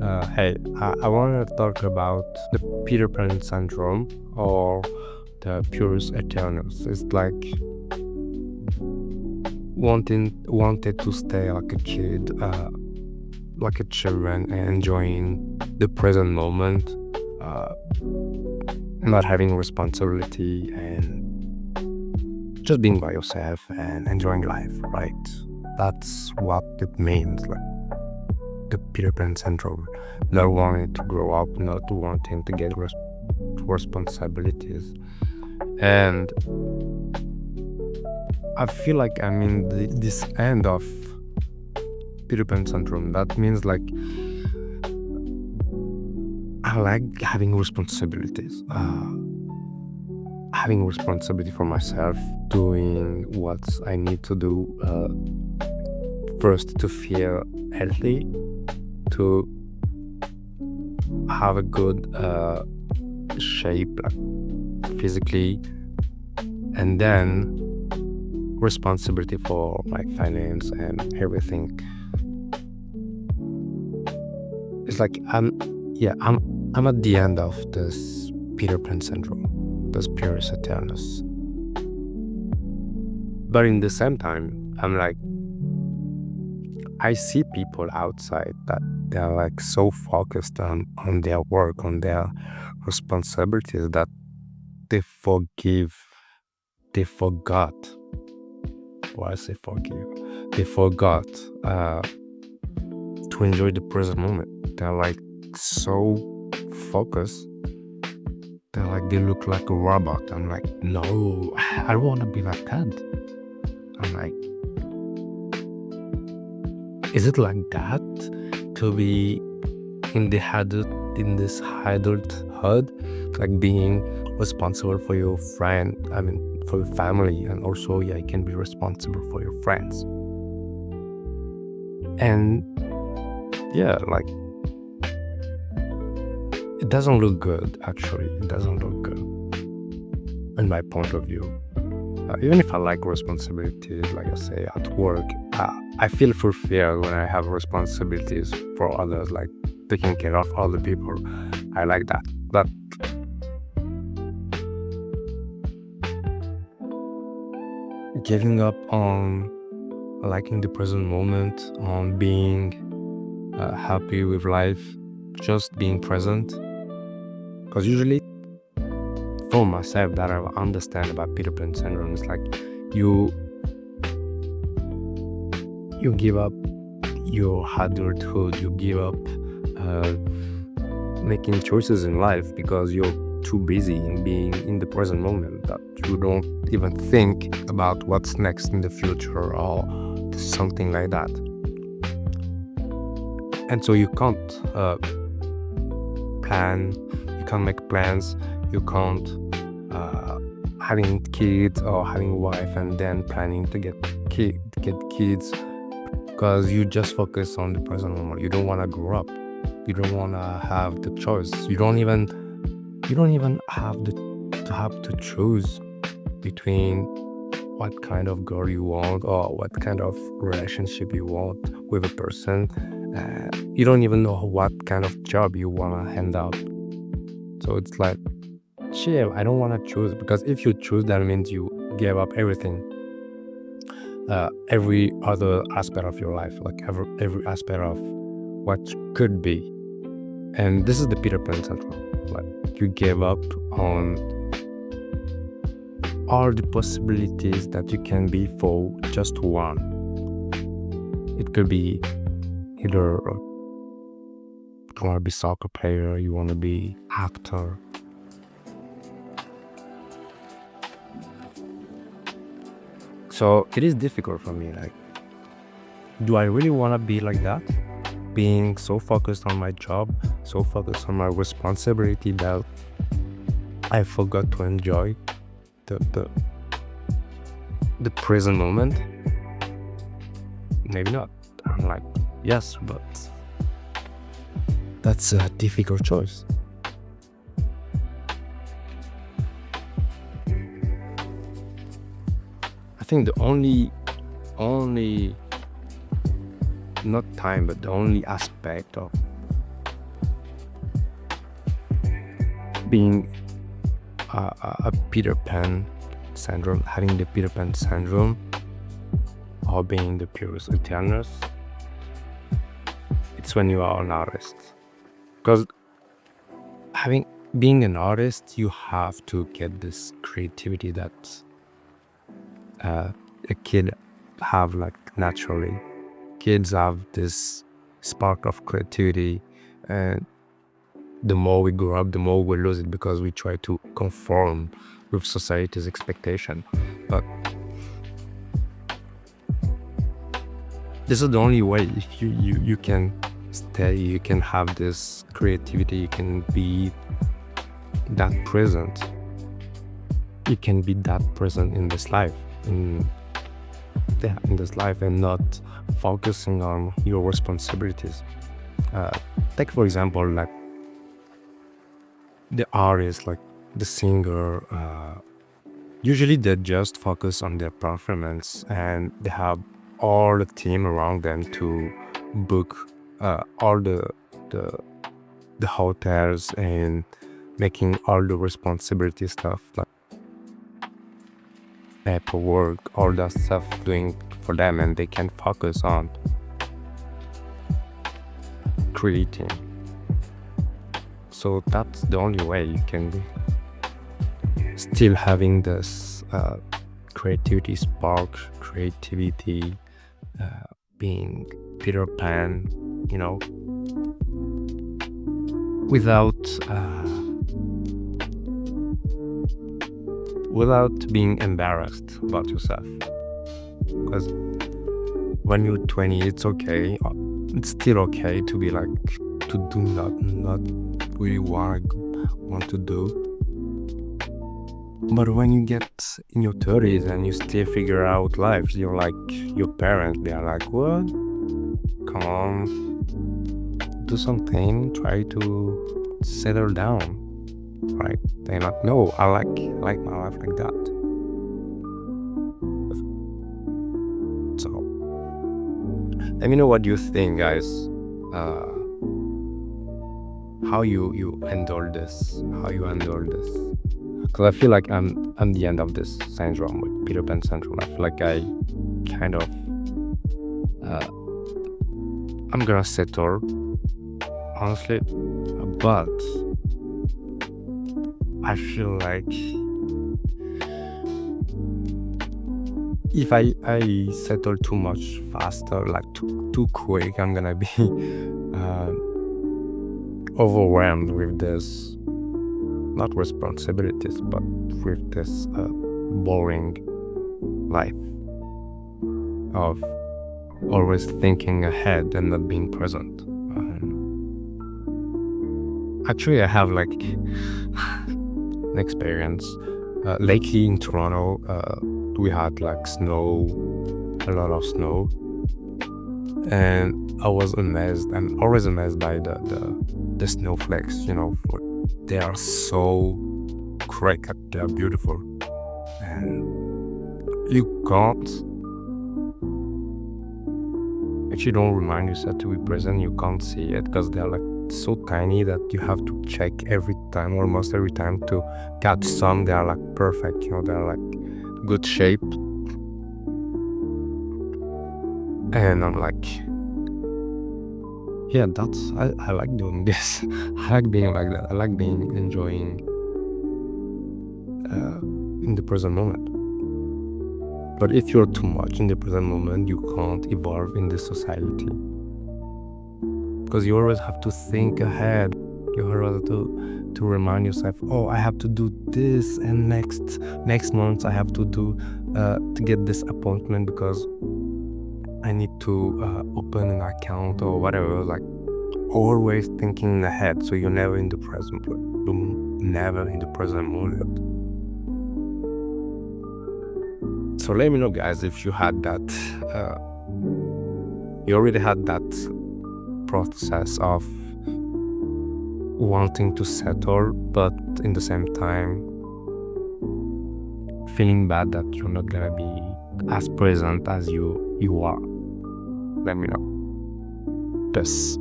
I want to talk about the Peter Pan syndrome or the purus eternus. It's like wanted to stay like a kid, like a children, and enjoying the present moment, uh, not having responsibility, and just being by yourself and enjoying life. Right? That's what it means. Like the Peter Pan syndrome, not wanting to grow up, not wanting to get responsibilities. And I feel like I'm in this end of Peter Pan syndrome. That means like I like having responsibilities, having responsibility for myself, doing what I need to do first to feel healthy, to have a good shape, like physically, and then responsibility for my finance and everything. It's like I'm at the end of this Peter Pan syndrome, this purus eternus. But in the same time, I'm like, I see people outside that they're like so focused on their work, on their responsibilities, that they forgot. Why I say forgive? They forgot to enjoy the present moment. They're like so focused. They look like a robot. I'm like, no, I don't want to be like that. I'm like, is it like that to be in this adulthood, like being responsible for your friend? I mean, for your family, and also you can be responsible for your friends. And like it doesn't look good. Actually, it doesn't look good in my point of view. Even if I like responsibilities, like I say, at work, I feel fulfilled when I have responsibilities for others, like taking care of other people. I like that. But giving up on liking the present moment, on being happy with life, just being present. Because usually, for myself, that I understand about Peter Pan syndrome is like you give up your adulthood, you give up making choices in life because you're too busy in being in the present moment, that you don't even think about what's next in the future or something like that. And so you can't plan, you can't make plans, you can't having kids or having a wife and then planning to get kids, because you just focus on the present moment. You don't want to grow up. You don't want to have the choice. You don't even have to choose between what kind of girl you want or what kind of relationship you want with a person. You don't even know what kind of job you want to hand out. So it's like, chill, I don't want to choose, because if you choose, that means you gave up everything, every other aspect of your life, like every aspect of what could be. And this is the Peter Pan syndrome. Like you gave up on all the possibilities that you can be for just one. It could be either you want to be soccer player, you want to be actor. So it is difficult for me. Like, do I really want to be like that? Being so focused on my job, so focused on my responsibility that I forgot to enjoy the present moment? Maybe not. I'm like, yes, but that's a difficult choice. I think the only not time, but the only aspect of being a Peter Pan syndrome, having the Peter Pan syndrome, or being the purest eternus, it's when you are an artist. Because being an artist, you have to get this creativity that a kid have like naturally. Kids have this spark of creativity, and the more we grow up, the more we lose it because we try to conform with society's expectation. But this is the only way. If you can stay, you can have this creativity, you can be that present. You can be that present in this life, in this life, and not focusing on your responsibilities. Take for example, like the artist, like the singer, usually they just focus on their performance, and they have all the team around them to book all the hotels and making all the responsibility stuff, like paperwork, all that stuff doing for them, and they can focus on creating. So that's the only way you can be still having this creativity spark, creativity, being Peter Pan, without being embarrassed about yourself. Because when you're 20, it's okay. It's still okay to be like, to do not really want to do. But when you get in your 30s and you still figure out life, you're like, your parents, they are like, what? Come on, do something, try to settle down, right? They're like, no, I like my life like that. So let me know what you think, guys. How you handle this? Because I feel like I'm the end of this syndrome, with Peter Pan syndrome. I feel like I kind of I'm gonna settle, honestly, but I feel like if I settle too much faster, like too quick, I'm gonna be overwhelmed with this, not responsibilities, but with this boring life of always thinking ahead and not being present. Actually, I have like an experience. Lately in Toronto, we had like a lot of snow, and I was amazed. I'm always amazed by the snowflakes. They are so great. They are beautiful, and you can't. If you don't remind yourself to be present, you can't see it, because they're like so tiny that you have to check almost every time, to catch some. They are like perfect, they're like good shape. And I'm like, yeah, I like doing this. I like being like that. I like enjoying in the present moment. But if you're too much in the present moment, you can't evolve in this society, because you always have to think ahead. You always have to remind yourself, oh, I have to do this, and next month I have to do to get this appointment, because I need to open an account or whatever. Like, always thinking ahead, so you're never in the present moment. So let me know, guys, if you had that, you already had that process of wanting to settle, but in the same time feeling bad that you're not gonna be as present as you are. Let me know. Peace.